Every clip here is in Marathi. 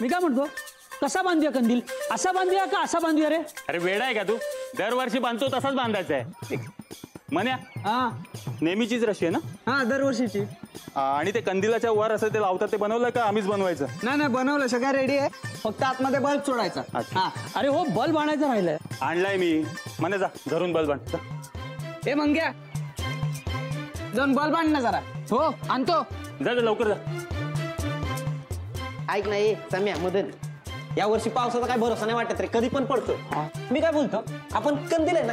मी काय म्हणतो, कसा बांधूया कंदील? असा बांधूया का असा बांधूया रे? अरे वेडा आहे का तू? दरवर्षी बांधतो तसाच बांधायचा आहे. म्हण्या हा नेहमीचीच रशी आहे ना? हा दरवर्षीची. आणि ते कंदिलाच्या वर असं ते लावतात ते बनवलं का आम्हीच बनवायचं? नाही बनवलं, सगळं रेडी आहे, फक्त आतमध्ये बल्ब सोडायचा. हा अरे हो, बल्ब आणायचं राहिलंय. आणलाय मी. म्हणे जा धरून बल्ब आण जा. हे मंग्या, जाऊन बल्ब आण ना जरा. हो आणतो. जा लवकर जा. ऐक नाही सम्या मदन, या वर्षी पावसाचा काय भरोसा नाही वाटत रे, कधी पण पडतो. मी काय बोलतो, आपण कंदील आहे ना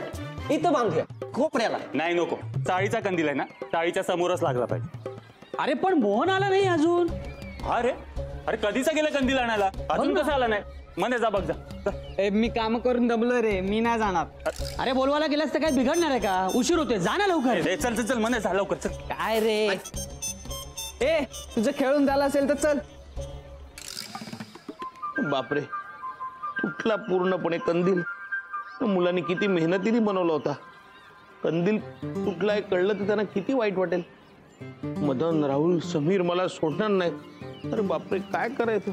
इथं बांधूया कोपऱ्याला. नाही नको, चाळीचा कंदील आहे ना, चाळीच्या समोरच लागला पाहिजे. अरे पण मोहन आला नाही अजून. अरे अरे कधीचा गेला कंदील आणायला, अजून कसा आला नाही? म्हणे जा बघ जा. मी काम करून दमलो रे, मी नाही जाणार. अरे बोलवायला गेलास तर काय बिघडणार आहे का? उशीर होते, जा ना लवकर. चल चल चल म्हणे जा लवकर चल. काय रे, ए तुझं खेळून झालं असेल तर चल. बापरे, तुटला पूर्णपणे कंदील. मुलांनी किती मेहनतीने बनवला होता. कंदील तुटलाय कळलं तर त्यांना किती वाईट वाटेल. मदन, राहुल, समीर मला सोडणार नाही. अरे बापरे, काय करायचं?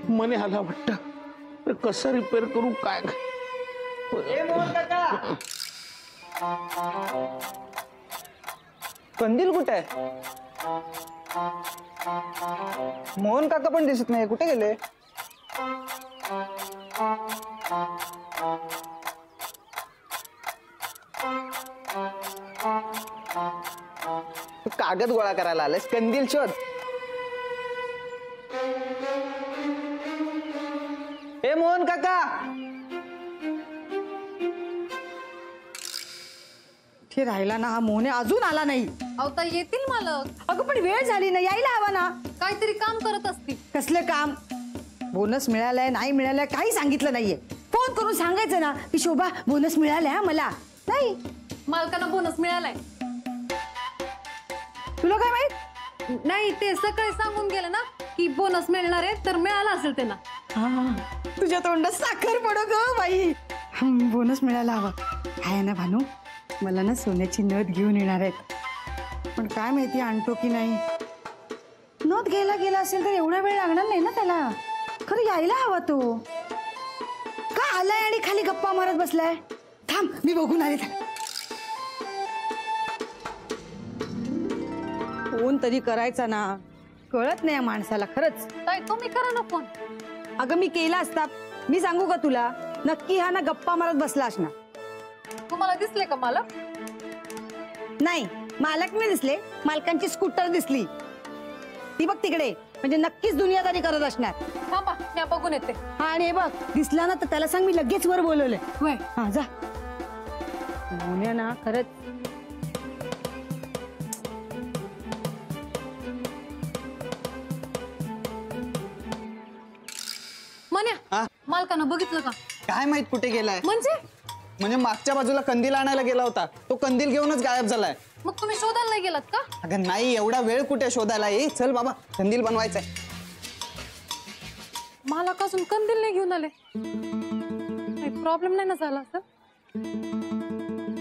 मने आला वाटतं. अरे कसं रिपेअर करू काय? कंदील कुठे आहे? मोहन काका पण दिसत नाही, कुठे गेले? कागद गोळा करायला आलेस, कंदील शोध. ए मोहन काका, हे राहिला ना हा मोहने, अजून आला नाही. अवता येतील मालक. अगं पण वेळ झाली ना, यायला हवा ना. काहीतरी काम करत असतील. कसलं काम? बोनस मिळालाय नाही मिळालाय काही सांगितलं नाहीये. फोन करून सांगायचं ना की शोभा बोनस मिळालाय हा मला. नाही, मालकांना बोनस मिळालाय. तुला काय माहित? नाही, ते सकाळी सांगून गेले ना की बोनस मिळणार आहे, तर मिळाला असेल त्यांना. हा, तुझ्या तोंडात साखर पडो ग बाई. बोनस मिळायला हवा आहे ना भानू. मला ना सोन्याची नथ घेऊन येणार आहेत, पण काय माहिती आणतो की नाही. नथ घ्यायला गेला असेल तर एवढा वेळ लागणार नाही ना त्याला. खरं यायला हवा तो. का आलाय आणि खाली गप्पा मारत बसलाय? थांब, मी बघून आले त्याला. फोन तरी करायचा ना, कळत नाही या माणसाला खरंच. ताई तुम्ही करा ना फोन. अगं मी केला असता, मी सांगू का तुला, नक्की हा ना गप्पा मारत बसला असणार. तुम्हाला दिसले का मालक? नाही, मालक नाही दिसले, मालकांची स्कूटर दिसली. ती बघ तिकडे, म्हणजे नक्कीच दुनियादारी करत असणार. थांबा, मी बघून येते. हा, आणि हे बघ दिसला ना तर त्याला सांग मी लगेच वर बोलवलंय. होय. हा जा. मोन्या ना खरंच. म्हण्या, मालकानं बघितलं का? काय माहित कुठे गेलाय. म्हणजे मागच्या बाजूला कंदील आणायला गेला होता, तो कंदील घेऊनच गायब झालाय. मग तुम्ही शोधायला नाही गेलात का? अगं नाही, एवढा वेळ कुठे शोधायला. ये चल बाबा, कंदील बनवायचंय. मालक अजून कंदील नाही घेऊन आले. प्रॉब्लेम नाही ना झाला असं?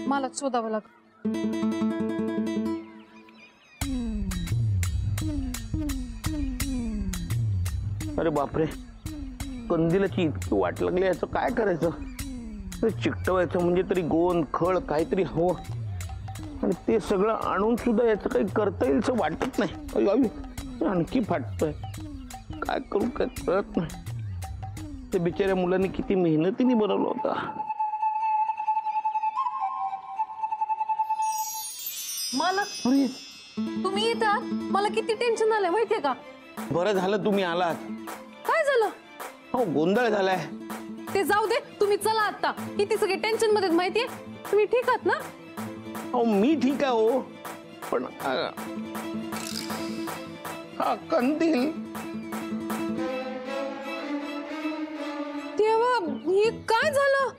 मालक शोधावं लागत. अरे बापरे, कंदिलाची इतकी वाट लागली, याचं काय करायचं? चिकटवायचं म्हणजे तरी गोंद खळ काहीतरी हवं, आणि ते सगळं आणून सुद्धा याचं काही करता येईल असं वाटत नाही. आणखी फाटतोय, काय करू काय कळत नाही. ते बिचाऱ्या मुलांनी किती मेहनतीने बनवलं होता. मालक, तुम्ही इथं मला किती टेन्शन आलंय माहितीये का? बरं झालं तुम्ही आलात. काय झालं? हो, गोंधळ झालाय. ते जाऊ दे, तुम्ही चला आता. किती सगळे टेन्शन मध्ये माहितीये. तुम्ही ठीक आहात ना? हो, मी ठीक आहे हो, पण हा कंदील. तेव्हा हे काय झालं?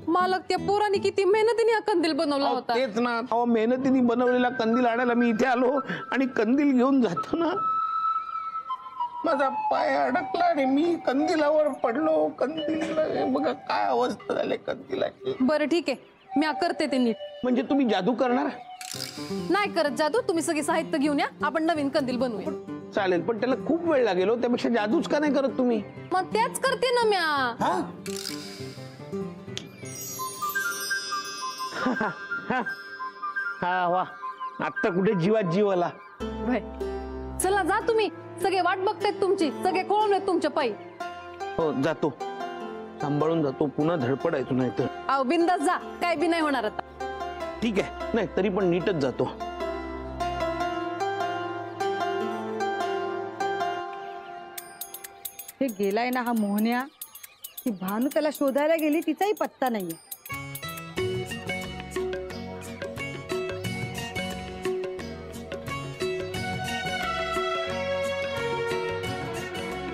मालक, त्या पोराने किती मेहनतीने हा कंदील बनवला होता. तेच ना, अहो मेहनतीने बनवलेला कंदील आणायला मी इथे आलो, आणि कंदील घेऊन जातो ना माझा पाय अडकला आणि मी कंदिलावर पडलो. कंदील बघा काय अवस्था झाली कंदिलाची. बरं ठीक आहे, मी करते ते नीट. म्हणजे तुम्ही जादू करणार? नाही करत जादू. तुम्ही सगळे साहित्य घेऊन या, आपण नवीन कंदील बनवूया. चालेल, पण त्याला खूप वेळ लागेल हो. त्यापेक्षा जादूच का नाही करत तुम्ही? मग तेच करते ना म्या. हा वा, आत्ता कुठे जीवात जीव आला. व्हय. चला जा तुम्ही, सगळे वाट बघतायत तुमची, सगळे कोण आहेत तुमच्या पायी. हो जातो, सांभाळून जातो, पुन्हा धडपडायचो नाही तर. अहो बिंदास जा, काय बी नाही होणार आता. ठीक आहे, नाही तरी पण नीटच जातो. हे गेलाय ना हा मोहन्या. ती भानू त्याला शोधायला गेली, तिचाही पत्ता नाहीये.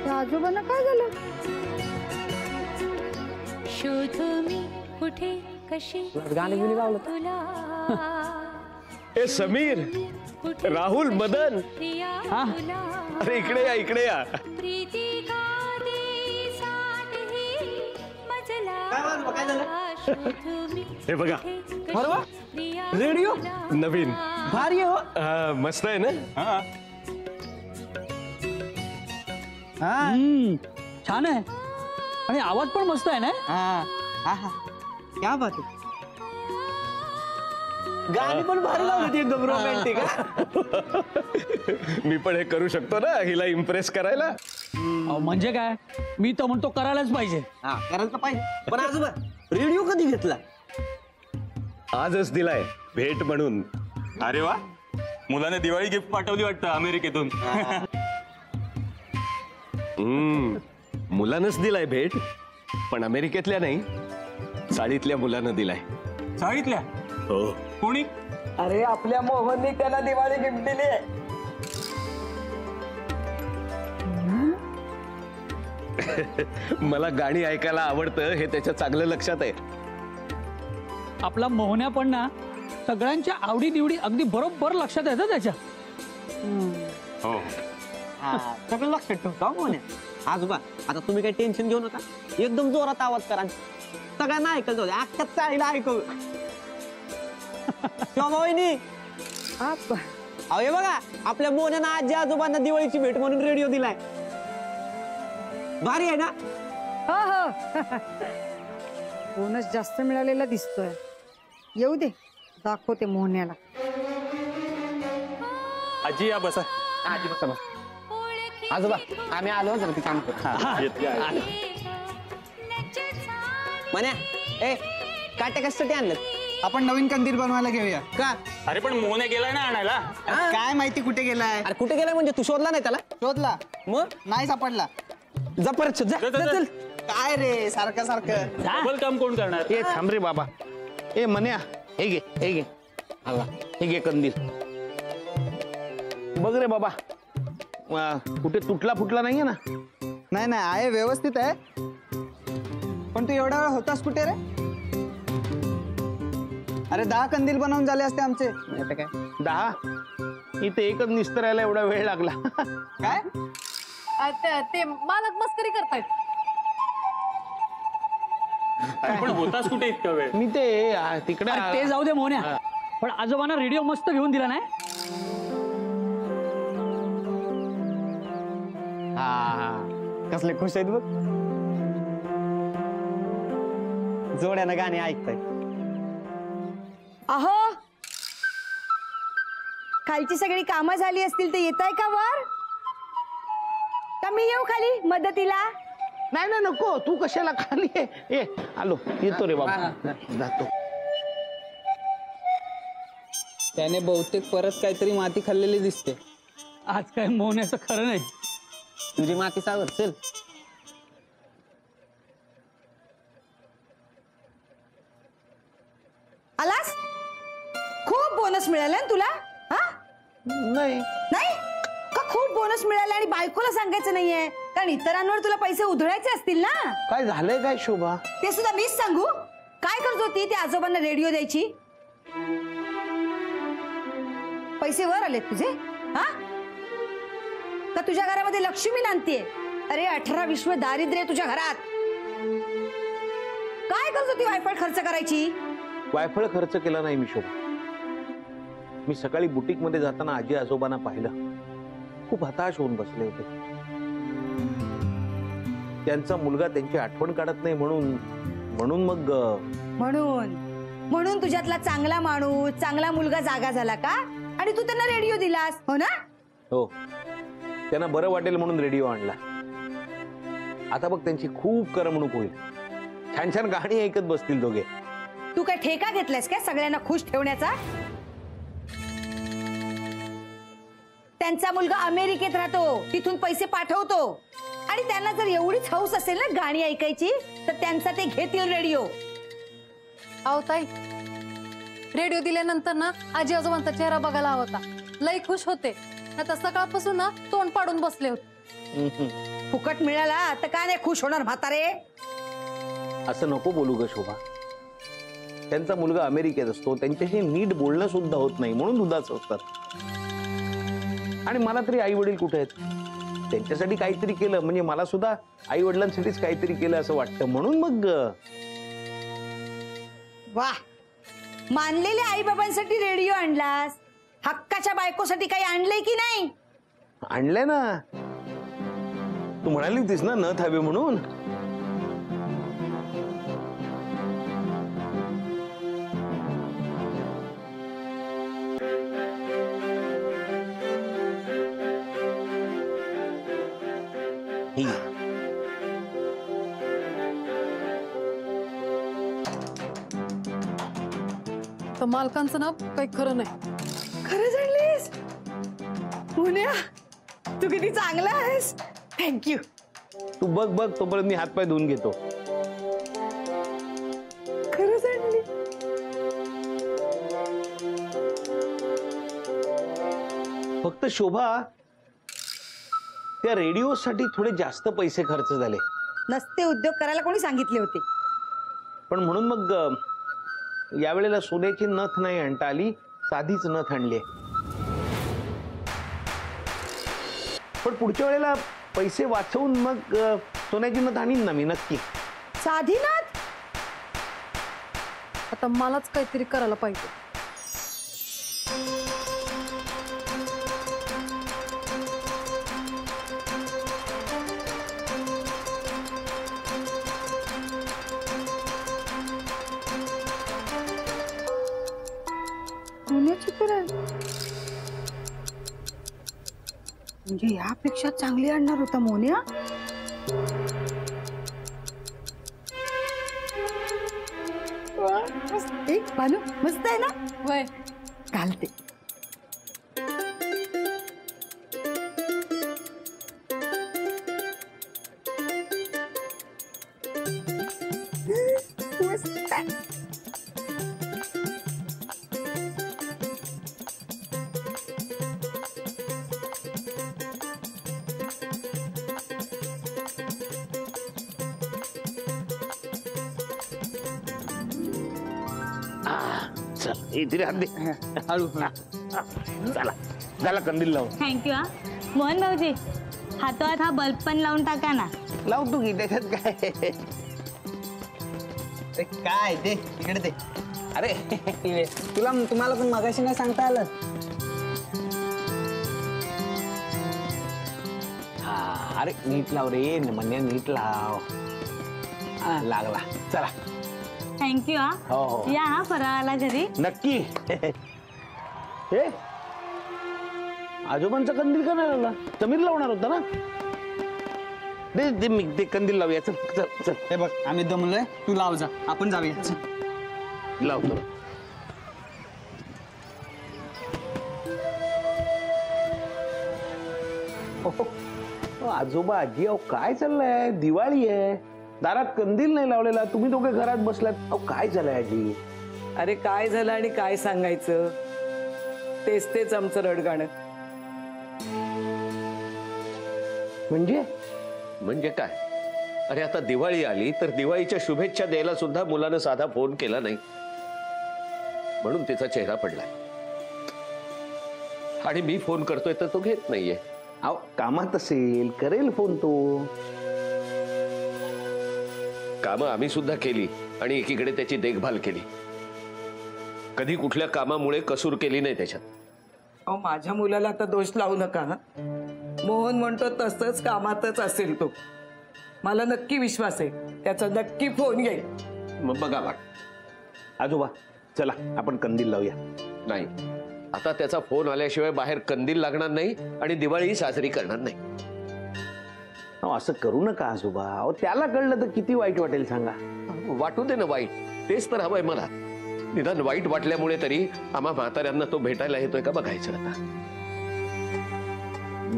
त्या आजोबांना काय झालं? शोध मी कुठे कशी गाणे बिणी लावलं तुला ए समीर, राहुल, मदन, हा अरे इकडे या, इकडे या. प्रीती गादी साठही मजला शोध मी हे बघा, रेडिओ नवीन. भारी आहे हो. हा, मस्त आहे ना. हा छान आहे आणि आवाज पण मस्त आहे ना. क्या बात आहे. गाणी पण भारी लावली एकदम रोमॅन्टिक. मी पण हे करू शकतो ना हिला इम्प्रेस करायला. अहो, म्हणजे काय, मी तर म्हणतो करायलाच पाहिजे. करायला तर पाहिजे. पण आजोबा रेडिओ कधी घेतला? आजच दिलाय भेट म्हणून. अरे वा, मुलाने दिवाळी गिफ्ट पाठवली वाटतं अमेरिकेतून. मुलानंच दिलाय भेट, पण अमेरिकेतल्या नाही, चाळीतल्या मुलानं दिलाय. चाळीतल्या हो. कोणी? अरे आपल्या मोहननी त्याला दिवाळी गिफ्ट दिली आहे. मला गाणी ऐकायला आवडतं हे त्याच्या चांगलं लक्षात आहे. आपला मोहन्या पण ना सगळ्यांच्या आवडी निवडी अगदी बरोबर लक्षात येतं त्याच्या. हो सगळं लक्षात ठेवतो मोहन्या. आजोबा आता तुम्ही काही टेन्शन घेऊ नका, एकदम जोरात आवाज करा, सगळ्यांना ऐकलं जाऊ द्या, अख्ख्या चाळीला ऐकू. वहिनी अहो हे बघा, आपल्या मोहन्यानं आजी आजोबांना दिवाळीची भेट म्हणून रेडिओ दिलाय. भारी आहे ना. हो हो. बोनस जास्त मिळालेला दिसतोय. येऊ दे, दाखवते मोहन्याला. आजी या बसा. आजी बसा बस. आजोबा आम्ही आलो जरा ते काम करतो. म्हण्या ए काटे कशासाठी आणलं? आपण नवीन कंदील बनवायला घेऊया. का? अरे पण मोहने गेलाय ना आणायला. काय माहिती कुठे गेलाय? अरे कुठे गेलाय म्हणजे? तू शोधला नाही त्याला? शोधला, मग नाही सापडला. जा परत शोध, जा, जा, जा, जा, जा. चल. काय रे सारखं सारखं. डबल काम कोण करणार? ए थांब रे बाबा. ए मन्या, हे घे, हे घे. हे घे कंदील. बघ रे बाबा, कुठे तुटला फुटला नाहीये ना? नाही नाही आहे, व्यवस्थित आहे. पण तू एवढा वेळ होतास कुठे रे? अरे 10 कंदील बनवून झाले असते आमचे. आता काय 10? इथे एकच निस्तरायला एवढा वेळ लागला. काय? ते मालक मस्करी करतायत. पण होतास कुठे इतका वेळ? मी ते तिकडे अरे ते जाऊ दे मोहन्या, पण आजोबांना रेडिओ मस्त घेऊन दिला नाही. कसले खुश आहेत बघ. जोड्यानं गाणी ऐकताय. अहो, खालची सगळी कामं झाली असतील तर येताय का वर? का मी येऊ खाली मदतीला? नाही नाही नको, तू कशाला खाली आहे? ए आलो, येतो रे बाबा, जातो. त्याने बहुतेक परत काहीतरी माती खाल्लेली दिसते. आज काय मोहन्याचं खरं नाही. तुझी माती सागर चल. आलास? खूप बोनस मिळाला ना तुला? हा? नाही नाही का खूप बोनस मिळाला आणि बायकोला सांगायचं नाहीये? कारण इतरांवर तुला पैसे उधळायचे असतील ना. काय झालंय काय शोभा? ते सुद्धा मीच सांगू? काय करत होती त्या आजोबांना रेडिओ द्यायची? पैसे वर आलेत तुझे? हा? का तुझ्या घरामध्ये लक्ष्मी नांदतीये? अरे 18 विश्व दारिद्र्य तुझ्या घरात. काय करत होती वायफळ खर्च करायची? वायफळ खर्च केला नाही मी शोभा. मी सकाळी बुटीक मध्ये जाताना आजी आजोबांना पाहिलं. खूप हताश होऊन बसले होते. त्यांचा मुलगा त्यांची आठवण काढत नाही म्हणून मग म्हणून तुझ्यातला चांगला माणूस चांगला मुलगा जागा झाला का आणि तू त्यांना रेडिओ दिलास हो ना. हो, त्यांना बरं वाटेल म्हणून रेडिओ आणला. आता बघ त्यांची खूप करमणूक होईल. छान छान गाणी ऐकत बसतील दोघे. तू काय ठेका घेतलास काय सगळ्यांना खुश ठेवण्याचा. त्यांचा मुलगा अमेरिकेत राहतो, तिथून पैसे पाठवतो आणि त्यांना जर एवढीच हौस असेल ना गाणी ऐकायची तर त्यांचा ते घेतील रेडिओ. अहो ताई, रेडिओ दिल्यानंतर ना आजी आजोबांचा चेहरा बघायला हवा होता. लई खुश होते. आता सकाळपासून ना तोंड पाडून बसले होते. फुकट मिळाला तर का नाही खुश होणार म्हातारे. असं नको बोलू ग शोभा. त्यांचा मुलगा अमेरिकेत असतो, त्यांच्याशी नीट बोलणं सुद्धा होत नाही म्हणून उदास असतात. आणि मला तरी आई वडील कुठे आहेत. त्यांच्यासाठी काहीतरी केलं म्हणजे मला सुद्धा आई वडिलांसाठीच काहीतरी केलं असं वाटतं. म्हणून मग वा, मानलेल्या आई बाबांसाठी रेडिओ आणलास. हक्काच्या बायकोसाठी काही आणलंय की नाही. आणलंय ना. तू म्हणाली होतीस ना नथ हवे म्हणून. तर मालकांचं ना काही खरं नाही. खरंच आणलीस पुण्या. तू किती चांगला आहेस. थँक्यू. तू बघ तोपर्यंत मी हातपाय धुवून घेतो. खरंच आणली. फक्त शोभा, त्या रेडिओसाठी थोडे जास्त पैसे खर्च झाले. नसते उद्योग करायला कोणी सांगितले होते. पण म्हणून मग यावेळेला सोन्याची नथ नाही आणता आली, साधीच नथ आणली. पण पुढच्या वेळेला पैसे वाचवून मग सोन्याची नथ आणीन ना मी नक्की. साधी नाथ. आता मलाच काहीतरी करायला पाहिजे. पुण्याची तर आहे. म्हणजे यापेक्षा चांगली आणणार होता मोन्या. एक भानू मस्त आहे ना. वय घालते. मस्त आहे. चल इथे हात दे. हळू. चला झाला कंदील लावून. थँक्यू हा. मोहन भाऊजी, हातात हा बल्ब पण लावून टाका ना. लावतो की, त्याच्यात काय. काय ते इकडे ते. अरे तुम्हाला पण मगाशी नाही सांगता आलं. हा, अरे नीट लाव रे म्हणण्या, नीट लाव. लागला. चला थँक्यू हा. हो. या हा फराळाला घरी. नक्की. हे आजोबांचा कंदील का नाही लावला. समीर लावणार होता ना. दे मी ते कंदील लावूया. चल चल चल. हे बघ, आम्ही दमलोय, तू लाव जा, आपण जाऊया. चल. लावतो. आजोबा आजी, अहो काय चाललंय. दिवाळी आहे, दारात कंदील नाही लावलेला, तुम्ही दोघे घरात बसलात. अहो काय झालंय आजी. अरे काय झालं आणि काय सांगायचं. तेच आमचं रडगाणं. म्हणजे काय. अरे आता दिवाळी आली तर दिवाळीच्या शुभेच्छा द्यायला सुद्धा मुलानं साधा फोन केला नाही, म्हणून तिचा चेहरा पडलाय. आणि मी फोन करतोय तर तो घेत नाहीये. अहो कामात असेल, करेल फोन तो. कामं आम्ही सुद्धा केली आणि एकीकडे त्याची देखभाल केली. कधी कुठल्या कामामुळे कसूर केली नाही त्याच्यात. अहो माझ्या मुलाला आता दोष लावू नका. मोहन म्हणतो तसंच कामातच असेल तो. मला नक्की विश्वास आहे त्याचा नक्की फोन येईल. मग बघा वाट. आजोबा चला आपण कंदील लावूया. नाही, आता त्याचा फोन आल्याशिवाय बाहेर कंदील लागणार नाही आणि दिवाळी साजरी करणार नाही. अहो, असं करू नका आजोबा. अहो त्याला कळलं तर किती वाईट वाटेल सांगा. वाटू दे ना वाईट, तेच तर हवंय मला. निदान वाईट वाटल्यामुळे तरी आम्हा म्हाताऱ्यांना तो भेटायला येतोय का बघायचं आता.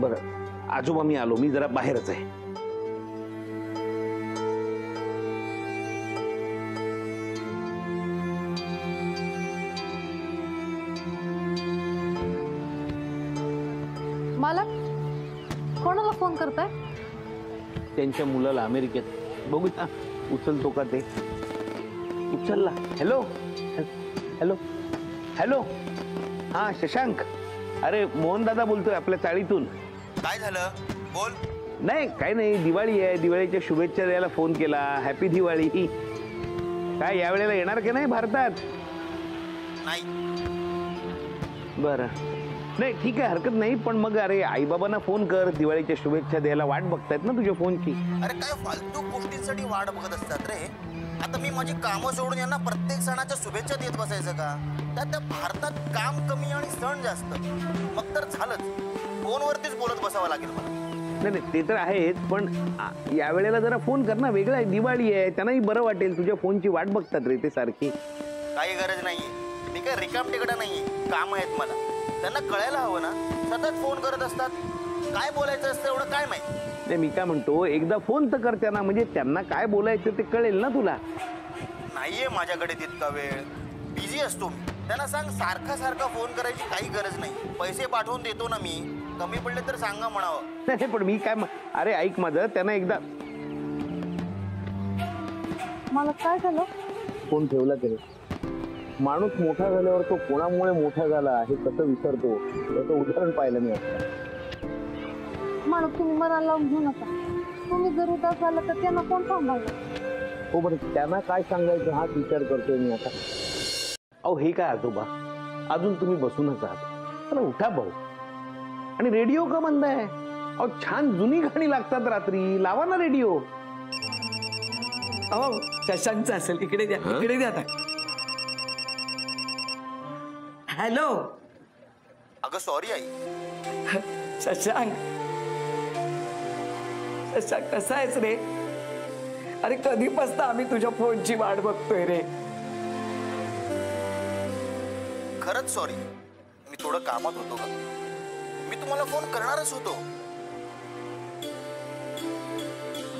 बरं आजोबा मी आलो, मी जरा बाहेरच आहे. मालक कोणाला फोन करताय? त्यांच्या मुलाला अमेरिकेत. बघूया उचलतो का ते. उचलला. Hello hello hello. हा शशांक, अरे मोहन दादा बोलतोय आपल्या चाळीतून. काय झालं बोल. नाही काय नाही, दिवाळी आहे, दिवाळीच्या शुभेच्छा द्यायला फोन केला. हॅपी दिवाळी. काय यावेळेला येणार की नाही भारतात? नाही. बरं नाही ठीक आहे, हरकत नाही. पण मग अरे आईबाबांना फोन कर, दिवाळीच्या शुभेच्छा द्यायला वाट बघतायत ना तुझ्या फोनची. अरे काय फालतू गोष्टींसाठी वाट बघत असतात रे. आता मी माझी कामं सोडून यांना प्रत्येक सणाच्या शुभेच्छा देत बसायचं का? त्या भारतात काम कमी आणि सण जास्त. मग तर झालंच, फोनवरतीच बोलत बसावं लागेल मला. नाही नाही ते तर आहेच, पण यावेळेला जरा फोन कर ना. वेगळा आहे, दिवाळी आहे, त्यांनाही बरं वाटेल. तुझ्या फोनची वाट बघतात रे ते सारखी. काही गरज नाहीये, मी काय रिकाम टिकटा नाहीये. काम आहेत मला, त्यांना कळायला हवं ना. सतत फोन करत असतात, काय बोलायचं असतं एवढं काय माहिती. नाही मी काय म्हणतो, एकदा फोन तर कर त्यांना, म्हणजे त्यांना काय बोलायचं ते कळेल ना तुला. नाहीये माझ्याकडे तितका वेळ, बिझी असतो मी. त्यांना सांग सारखा सारखा फोन करायची काही गरज नाही. पैसे पाठवून देतो ना मी, कमी पडले तर सांगा म्हणावं. नाही पण मी काय अरे ऐक माझं, त्यांना एकदा. मला काय झालं? फोन ठेवला तरी माणूस मोठा झाल्यावर तो कोणामुळे मोठा झाला हे कसं विसरतो याचं उदाहरण पाहिलं मी आता. माणूस तुम्ही मनाला लावून घेऊ नका. तुम्ही जर उदास झाला तर त्यांना कोण सांभाळलं? हो बरं, त्यांना काय सांगायचं हाच विचार करतोय मी आता. अहो हे काय आजोबा, अजून तुम्ही बसूनच आहात. चला उठा भाऊ. आणि रेडिओ का बंद आहे? अहो छान जुनी गाणी लागतात रात्री, लावा ना रेडिओ. अहो शशांकचा असेल, इकडे द्या इकडे द्या. हॅलो. अगं सॉरी आई. शशांक, शशांक कसा आहेस रे? अरे कधीपासून आम्ही तुझ्या फोनची वाट बघतोय रे. खरंच सॉरी, मी थोडं कामात होतो का. मी तुम्हाला फोन करणारच होतो.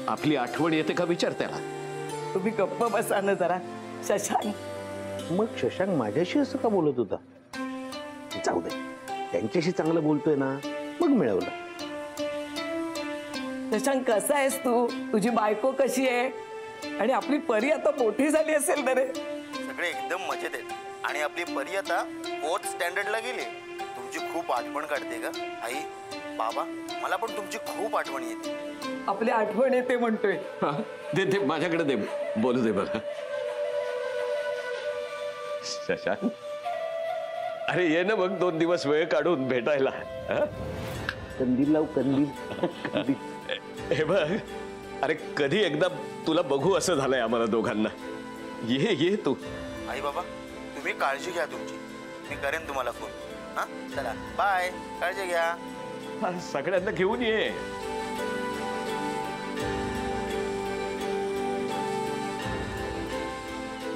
आपली आठवण येते का विचार त्याला. तुम्ही गप्प बसा ना जरा. शशांक. मग शशांक माझ्याशी असं का बोलत होता? जाऊ दे, त्यांच्याशी चांगलं बोलतोय ना, मग मिळवलं. शशांक कसा आहेस तू? तुझी बायको कशी आहे? आणि आपली परी आता मोठी झाली असेल ना रे. सगळे एकदम मजेत आहेत. आणि आपली परी आता 4th स्टँडर्डला गेली. तुमची खूप आठवण काढते का आई बाबा? मला पण तुमची खूप आठवण येते. आपली आठवण येते म्हणतोय. दे दे माझ्याकडे दे, बोलू दे बघा. शशांक, अरे ये ना मग 2 दिवस वेळ काढून भेटायला. कंदील लाव कंदील. हे बघ, अरे कधी एकदा तुला बघू असं झालंय आम्हाला दोघांना. ये ये तू. आई बाबा तुम्ही काळजी घ्या तुमची. मी करेन तुम्हाला फोन. हा चला बाय, काळजी घ्या. सगळ्यांना घेऊन ये.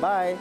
बाय.